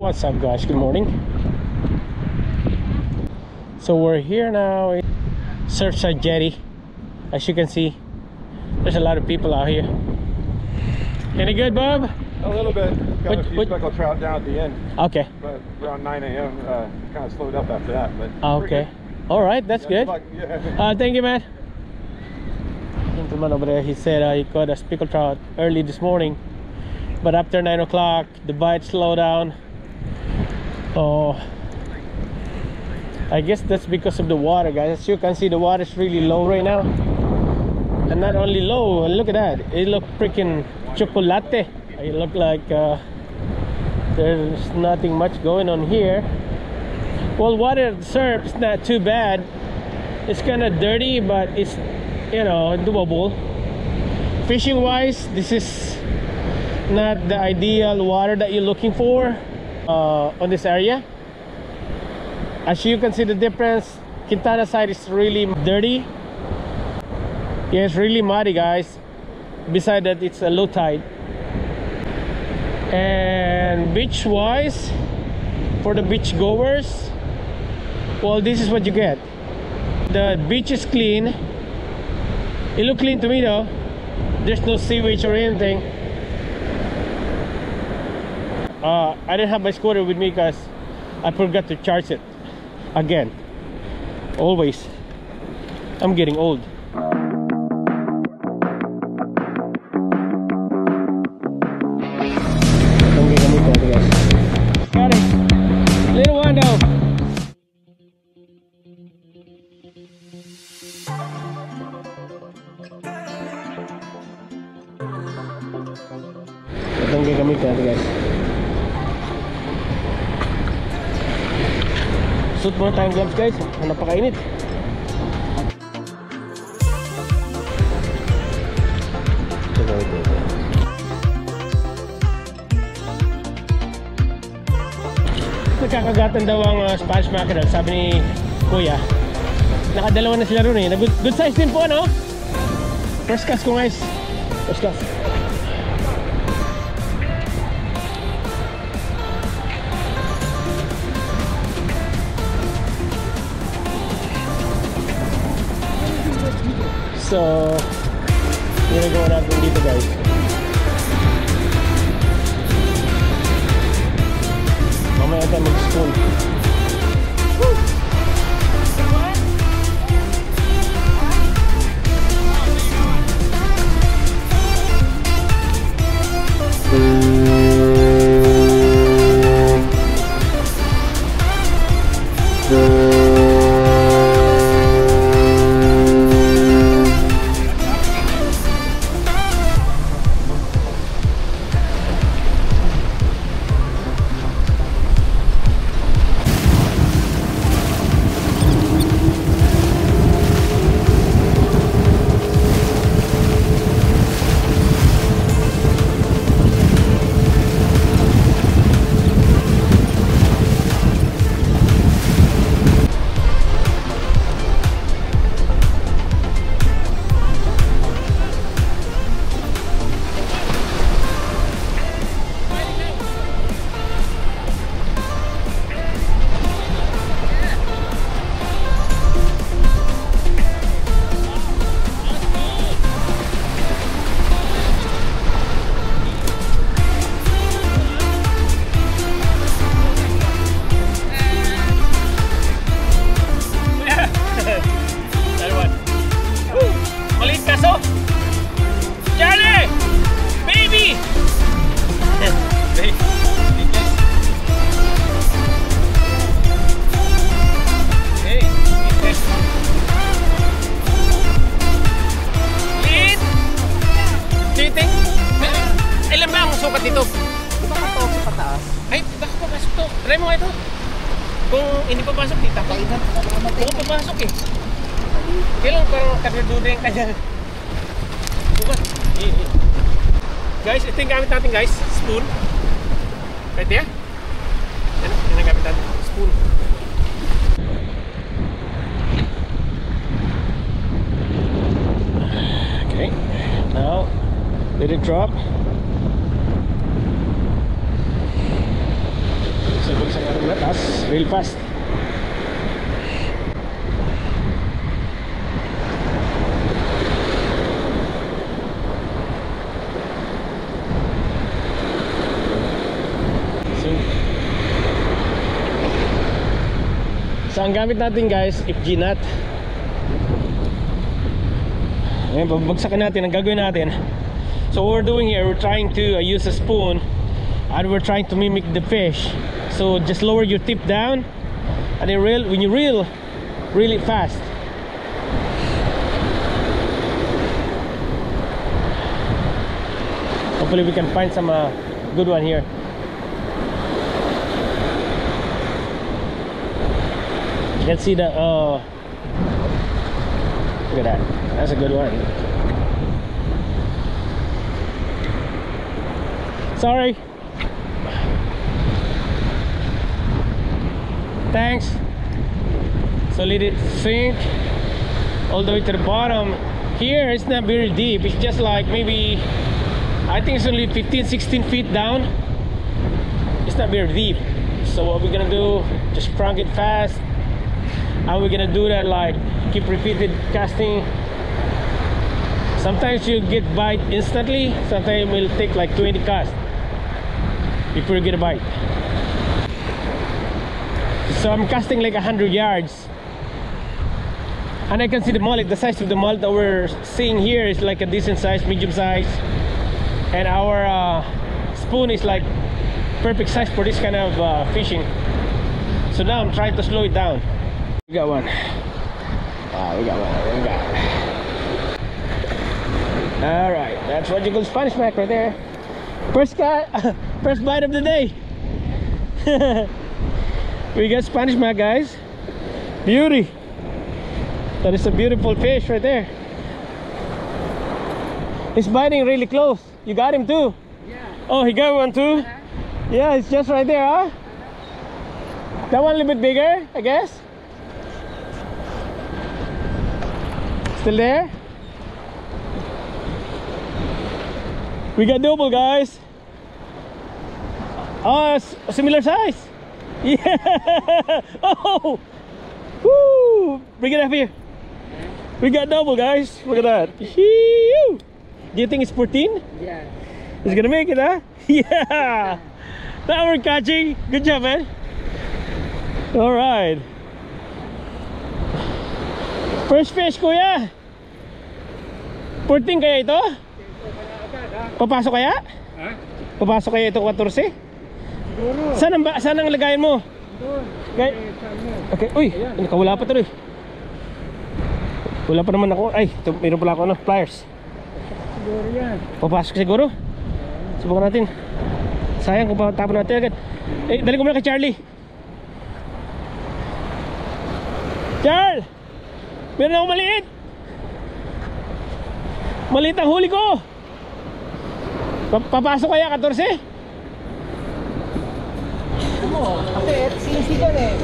What's up guys, good morning. So we're here now in Surfside Jetty. As you can see, there's a lot of people out here. Any good, Bob? A little bit. Got a few speckled trout down at the end. Okay. But around 9 a.m. Kind of slowed up after that. But Okay. All right, that's good. Yeah. Thank you, man. Gentleman over there, he said he caught a speckled trout early this morning, but after 9 o'clock the bite slowed down. Oh, I guess that's because of the water, guys. As you can see, the water is really low right now, and not only low, look at that, it look freaking chocolate. It look like there's nothing much going on here. Well, water surf is not too bad. It's kind of dirty, but it's, you know, doable. Fishing wise, this is not the ideal water that you're looking for on this area. As you can see the difference, Quintana side is really dirty. Yeah, it's really muddy, guys. Besides that, it's a low tide. And beach wise, for the beach goers, well, this is what you get. The beach is clean. It looks clean to me though. There's no sewage or anything. I didn't have my scooter with me because I forgot to charge it again. Always. I'm getting old. Got it. Little one though. Itong gagamit natin, guys. Suit muna tayong gloves, guys. Napakainit. Nagkakagatan daw ang Spanish mackerel, sabi ni Kuya. Nakadalawa na sila ron eh. Good size din po, ano? First cast ko, guys. First cast. So, ginagawa natin dito, guys. Mamaya tayo mag-spoon. Try mo nga ito. Kung hindi papasok, di tapos. Kung papasok eh. Kailan parang karnaduda yung kanya. Bukas. Guys, ito yung gamit natin, guys. Spoon. Right there. Yan ang gamit natin. Spoon. Okay. Now, let it drop. That's real fast. So ang gamit natin guys, FG nut. Ayan, babagsakan natin. Ang gagawin natin, so what we're doing here, we're trying to use a spoon and we're trying to mimic the fish. So just lower your tip down and then reel. When you reel it fast. Hopefully we can find some good one here. You can see the look at that. That's a good one. Sorry. Thanks. So let it sink all the way to the bottom. Here it's not very deep. It's just like maybe, I think it's only 15-16 feet down. It's not very deep. So what we're gonna do, just crank it fast. And we're gonna do that, like keep repeated casting. Sometimes you get bite instantly, sometimes it will take like 20 casts before you get a bite. So I'm casting like 100 yards and I can see the mullet. The size of the mullet that we're seeing here is like a decent size, medium size, and our spoon is like perfect size for this kind of fishing. So now I'm trying to slow it down. We got one. We got one. We got one. All right, that's what you call Spanish mac right there. First bite of the day. We got Spanish mac, guys. Beauty. That is a beautiful fish right there. He's biting really close. You got him too? Yeah. Oh, he got one too? Yeah, it's just right there, huh? That one a little bit bigger, I guess. Still there? We got double, guys. Oh, similar size. Yeah. Oh. Woo. Bring it up here. We got double, guys. Look at that. Do you think it's 14? Yeah. It's gonna make it, huh? Yeah. Now we're catching. Good job, man. All right. First fish, kuya. 14 kaya ito? Papasok kaya? Ha? Papasok kaya ito 14? Siguro. Saan ang lagayan mo? Doon. Kay... Okay, uy, nakawala pa tuloy. Wala pa naman ako. Ay, ito, mayroon pala ako pliers. Siguro yan. Papasok siguro. Subukan natin. Sayang kung patapon natin agad. Eh, dali ko muna kay Charlie. Charles! Meron akong maliit. Maliit ang huli ko. Papasok kaya 14? Ano? Kasi sinisi doon eh.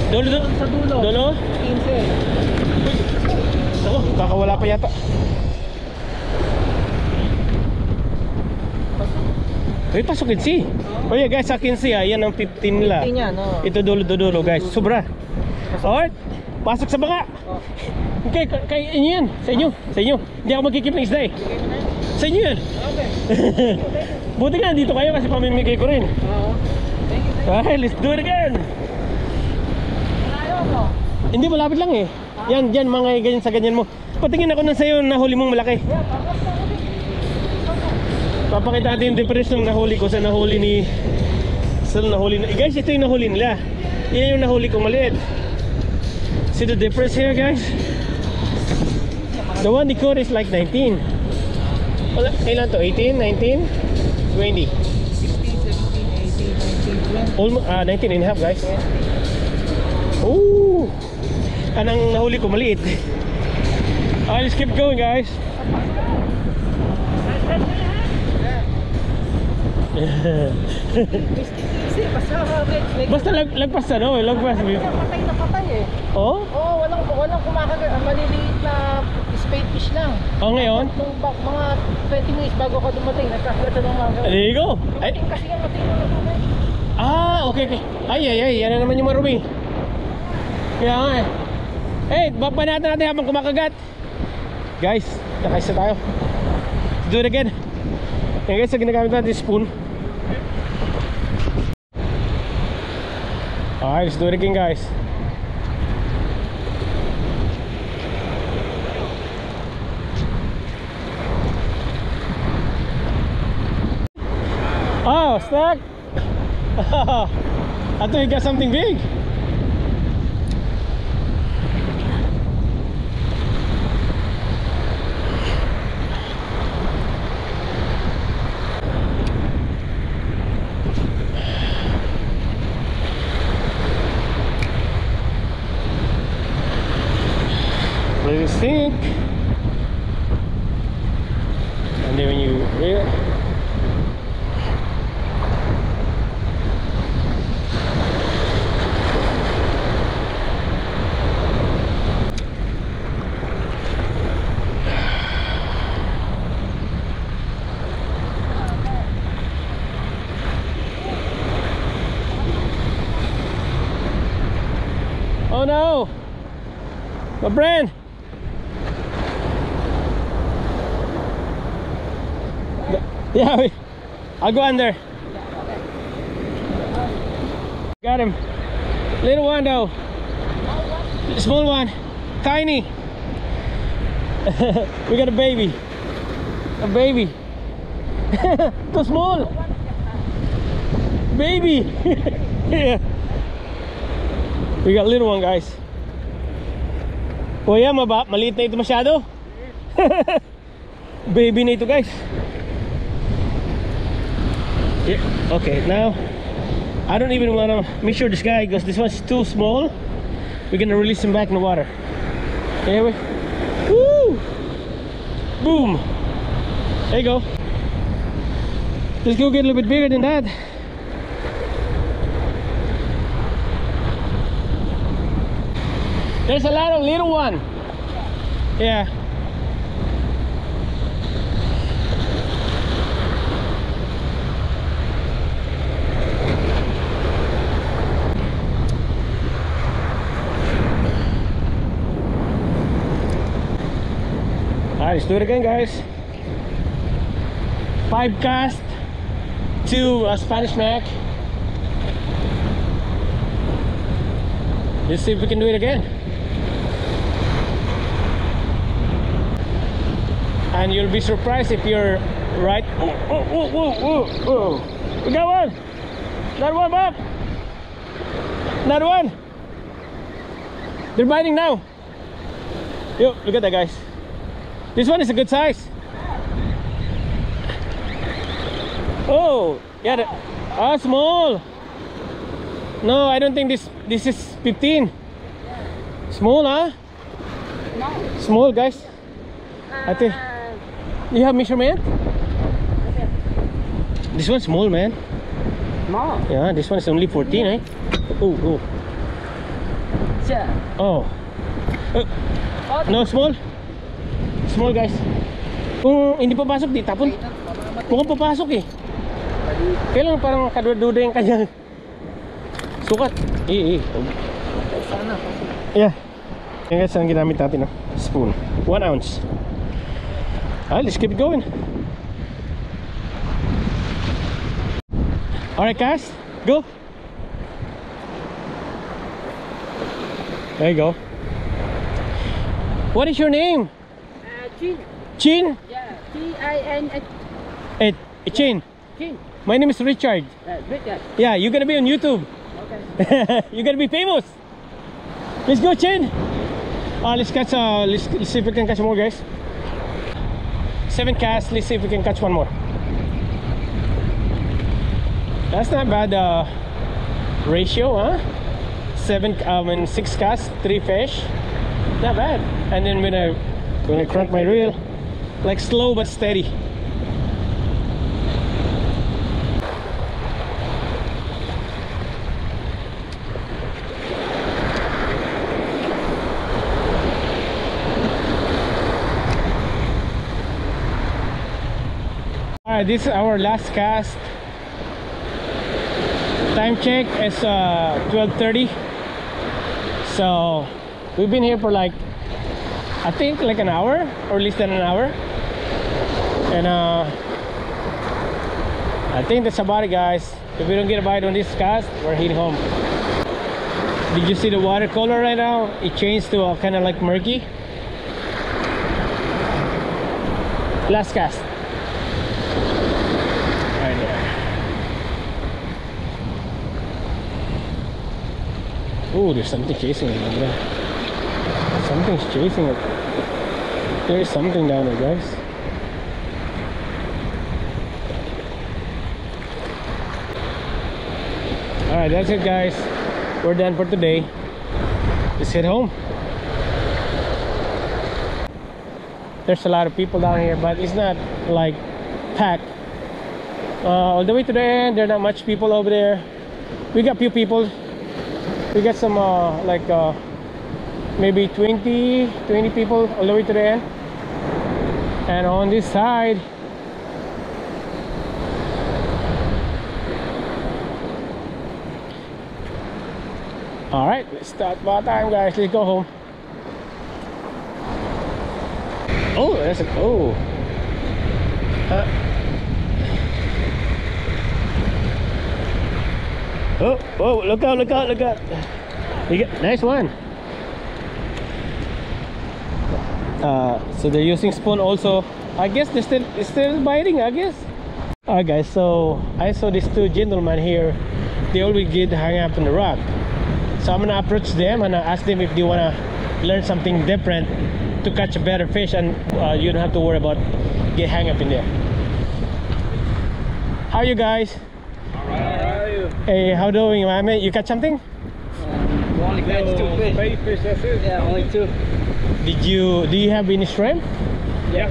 Dulo? Sa dulo. Dulo? 15. Ako, kakawala pa yata. Uy, pasok 15. Oh yeah guys, sa 15 yan ang 15 nila. 15 yan, no? Ito dulo guys, sobra. Alright, pasok sa baka. Okay, kay inyo yan, sa inyo. Hindi ako magkikip ng isda eh. Sa inyo yan. Okay. Buti nga dito kayo kasi pamimigay ko rin. Oo. Thank you. Alright, let's do it again. Malayo mo. Hindi, malapit lang eh. Yan, mga ganyan sa ganyan mo. Patingin ako na sa'yo na huli mong malaki. Yeah, tapos na ulit. Papakita natin yung difference ng nahuli ko sa nahuli ni... Sa nahuli na... guys, ito yung nahuli nila. Yan yung nahuli kong maliit. See the difference here, guys? The one they caught is like 19. Wala, kailan to? 18, 19, 20. 16, 17, 18, 19, 20. Almost, 19 and a half, guys. Ooh! Anong nahuli ko maliit. Let's keep going, guys. Basta lagpas na, no? Lagpas. Patay na patay eh. Oh? Oo, walang kumakagat. Maliliit na spade fish lang. Oh, ngayon? Nung mga 20 minutes bago ka dumating, nagkakagat ng mga. There you go. Ay, Dumating kasi yan, matino na tubig. Ah, okay, okay. Ay, yan na naman yung marumi. Kaya nga eh. Hey, babanatan natin habang kumakagat. Guys, nakaisa tayo. Let's do it again. Yan guys, ginagamit natin spoon. Alright, let's do it again guys. Oh, snack! I thought you got something big. Let it sink. And then when you reel, oh no, my friend. Yeah, I'll go under. Got him. Little one though. Small one. Tiny. We got a baby. A baby. Too small. Baby. Yeah. We got little one guys. Oh yeah, maliit na ito masyado. Baby na ito guys. Yeah, okay, now I don't even want to make sure this guy, because this one's too small. We're gonna release him back in the water. Anyway, woo! Boom! There you go. Let's go get a little bit bigger than that. There's a lot of little one. Yeah. Alright, let's do it again guys. 5 cast, 2 Spanish Mac. Let's see if we can do it again. And you'll be surprised if you're right. Oh. We got one. Another one, Bob. Another one. They're biting now. Yo, look at that guys. This one is a good size. Oh, yeah, small. No, I don't think this is 15. Small, huh? No. Small, guys. I think. You have measurement? This one's small, man. Small. Yeah, this one is only 14, eh? Oh. Sure. Oh. No, small. Small guys. Kung hindi papasok, di tapon. Mukhang papasok eh. Kailan parang kaduda yung kanyang sukat. Sana. Yeah. Yan guys, ang ginamit natin, no? Spoon. 1 ounce. Alright, let's keep it going. Alright guys, go. There you go. What is your name? Chin. Chin? Yeah. Chin. Chin. Chin. My name is Richard. Richard. Yeah, you're gonna be on YouTube. Okay. You're gonna be famous. Let's go, Chin. Let's catch. Let's see if we can catch more, guys. 7 casts. Let's see if we can catch one more. That's not bad. Ratio, huh? 6 casts, 3 fish. Not bad. And then when I crank my reel, like slow but steady. Alright, this is our last cast. Time check is 12:30. So we've been here for like, I think like an hour or less than an hour. And I think that's about it, guys. If we don't get a bite on this cast, we're heading home. Did you see the water color right now? It changed to kind of like murky. Last cast. Right there. Oh, there's something chasing it down there. Something's chasing it. There is something down there, guys. Alright, that's it, guys. We're done for today. Let's head home. There's a lot of people down here, but it's not like packed. All the way to the end, there are not much people over there. We got few people. We got some like maybe 20 people all the way to the end. And on this side, all right, let's start by time, guys. Let's go home. Oh, that's a oh. Oh, look out, look out, look out. You get nice one. So they're using spoon also. I guess they're still biting, I guess. Alright, guys, so I saw these two gentlemen here. They always get hung up in the rock. So I'm gonna approach them and ask them if they wanna learn something different to catch a better fish, and you don't have to worry about get hung up in there. How are you guys? Alright, how are you? Hey, how doing, man? You catch something? Only catch 2 fish. Baby fish, that's it? Yeah, only 2. Do you have any shrimp? Yeah.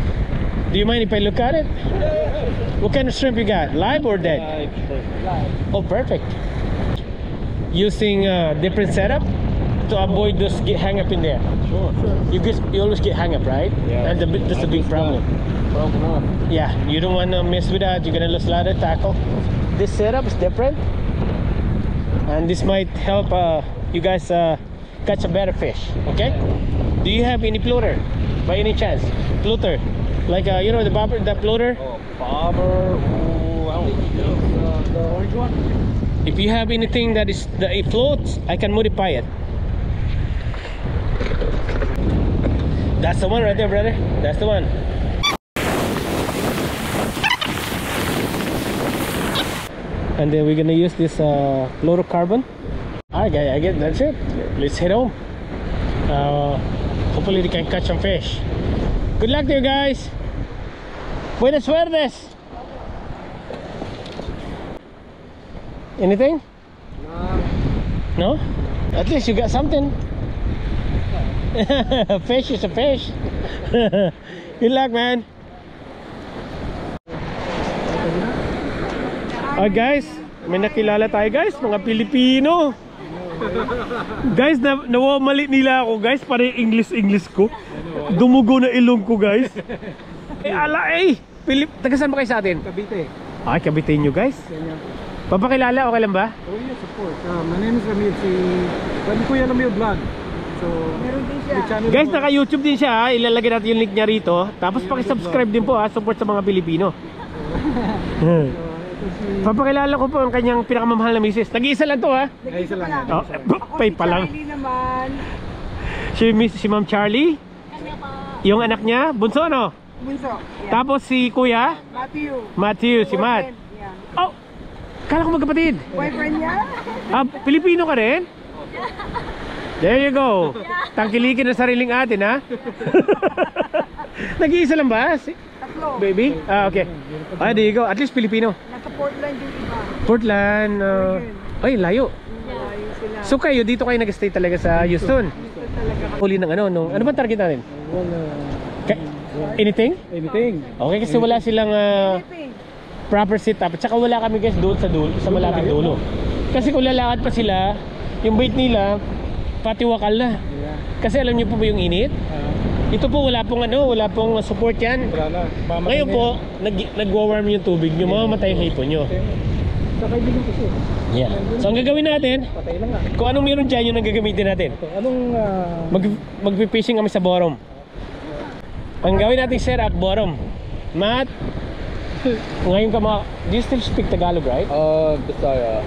Do you mind if I look at it? What kind of shrimp you got? Live or dead? Live. Oh, perfect. Using different setup to avoid those get hang up in there. Sure. You always get hang up, right? Yeah. And that's a big problem. Broken off. Yeah, you don't want to mess with that. You're gonna lose a lot of tackle. This setup is different, and this might help you guys catch a better fish. Okay? Do you have any floater by any chance? Floater, like you know the bobber, the floater. Oh, bobber. Oh, I don't know. The orange one? If you have anything that it floats, I can modify it. That's the one right there, brother. That's the one. And then we're gonna use this fluorocarbon. Alright, guys, I guess that's it. Let's head home. Hopefully they can catch some fish. Good luck to you guys. Buenas suertes. Anything? No? At least you got something. Fish is a fish. Good luck, man. Guys, may nakilala tayo, guys, mga Pilipino. Guys, nawamali nila ako, guys, para English ko. Dumugo na ilong ko, guys. Taga saan ba kayo sa atin? Cavite. Ay, Cavite nyo, guys. Papakilala, okay lang ba? Oh yes, of course. My name is Ramil, Kuya Ramil Vlog. So, meron din siya. Guys, naka-YouTube din siya, ha? Ilalagay natin yung link niya rito. Tapos paki-subscribe din po, ha? Support sa mga Pilipino. Papakilala ko po ang kanyang pinakamamahal na misis. Nag-iisa lang to, ha? Isa lang yan. Oh, pay pa lang. naman. Si Ma'am Charlie. Yung anak niya, bunso, no? Bunso. Tapos si Kuya Matthew, si Matt. Yeah. Oh, kala ko magkapatid. Boyfriend niya? Pilipino ka rin? There you go. Tangkilikin na sariling atin, ha? Nag-iisa lang ba? Tatlo. Baby? Okay. There you go. At least Pilipino. Nasa Portland yung iba. Portland. Ay, layo. Malayo sila. So kayo, dito kayo nag-stay talaga sa Houston? Dito talaga. Huli ng ano ba target natin? Anything? Anything. Okay, kasi wala silang proper setup. At saka wala kami, guys, doon sa malapit dulo. Kasi kung lalakad pa sila, yung bait nila patiwakal na. Kasi alam niyo po ba yung init? Ito po wala pong support yan. Wala na. Ngayon po, nagwa-warm yung tubig nyo, mamamatay yung hipon nyo. Kakaibigan ko siya. Yeah. So ang gagawin natin, Patay lang nga. kung anong meron dyan, yun ang gagamitin natin. Okay, anong... Magpipishing kami sa bottom. Ang gawin natin setup, bottom. Matt, ngayon ka do you still speak Tagalog, right? Bisaya.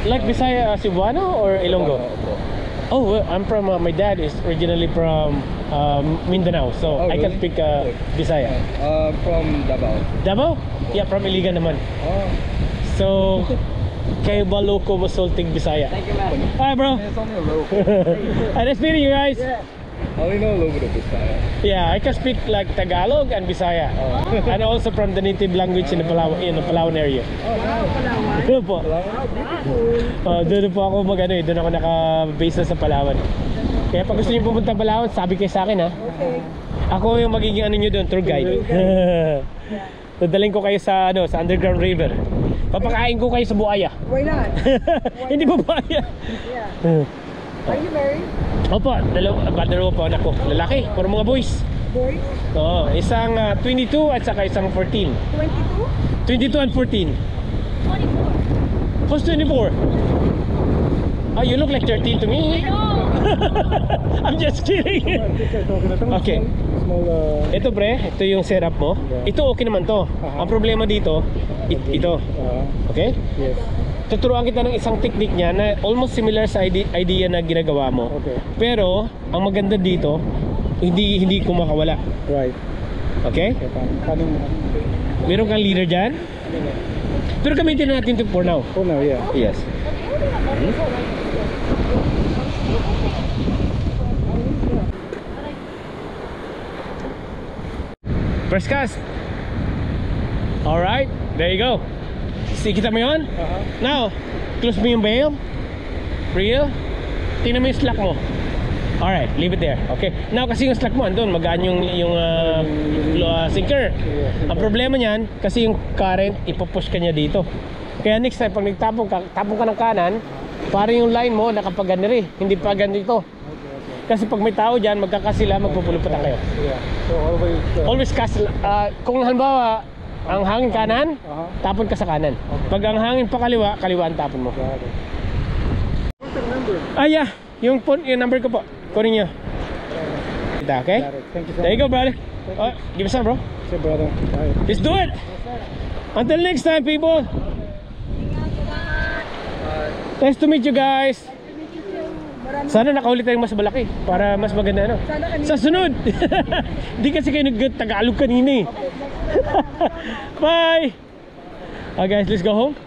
Like Bisaya, Cebuano or Ilonggo? Oh, well, I'm from, my dad is originally from Mindanao, so Oh, I can really? speak Bisaya. From Davao. Davao? Yeah, from Iligan naman. Oh. So, kayo ba loko mo sulting Bisaya? Thank you, man. Hi, bro. It's only a little. Nice meeting you guys. I only know a little bit of Bisaya. Yeah, I can speak like Tagalog and Bisaya. And also from the native language in the Palawan area. Doon po. Doon po ako doon ako naka-base na sa Palawan. Kaya pag gusto niyo pumunta Palawan, sabi kayo sa akin ha. Ako yung magiging ano niyo doon, tour guide. Dadalhin ko kayo sa sa underground river. Papakain ko kayo sa buaya. Why not? Hindi ba buaya? Yeah. Are you married? Opo, dalawa po anak ko. Lalaki, puro mga boys. Boys? Oo, isang 22 at saka isang 14. 22? 22 and 14. 24. Who's 24? Oh, you look like 13 to me. I'm just kidding. Okay. Small... Ito pre, ito yung setup mo. Ito okay naman to. Ang problema dito, ito. Okay? Yes. Tuturuan kita ng isang technique niya na almost similar sa idea na ginagawa mo. Okay. Pero, ang maganda dito, hindi kumakawala. Right. Okay? Okay, paano mo? Meron kang leader dyan. Pero gamitin na natin ito for now. Oh no, yeah. Yes. First cast. Alright, there you go. See, kita mo yun? Now, close mo yung bail. Real. Tingnan mo yung slack mo. Alright, leave it there. Okay. Now, kasi yung slack mo, andun, magaan yung sinker. Ang problema niyan, kasi yung current, ipopush ka niya dito. Kaya next time, pag tapong ka ng kanan, para yung line mo, nakapaganda rin. Hindi pa ganito. Kasi pag may tao dyan, magkakasila, magpupuluputan kayo. Yeah. So always... Always cast, kung halimbawa, ang hangin kanan, tapon ka sa kanan. Pag ang hangin pa kaliwa, kaliwa ang tapon mo. Ah, yeah. Yung number ko po. Kunin nyo. Okay? Thank you so There you go, brother. Give us some, bro. much, brother. Bye. Let's do it. Until next time, people. Nice to meet you guys. Sana nakaulit tayong mas malaki para mas maganda ano. Sa sunod. Hindi kasi kayo nag-Tagalog kanina eh. Bye. Guys, let's go home.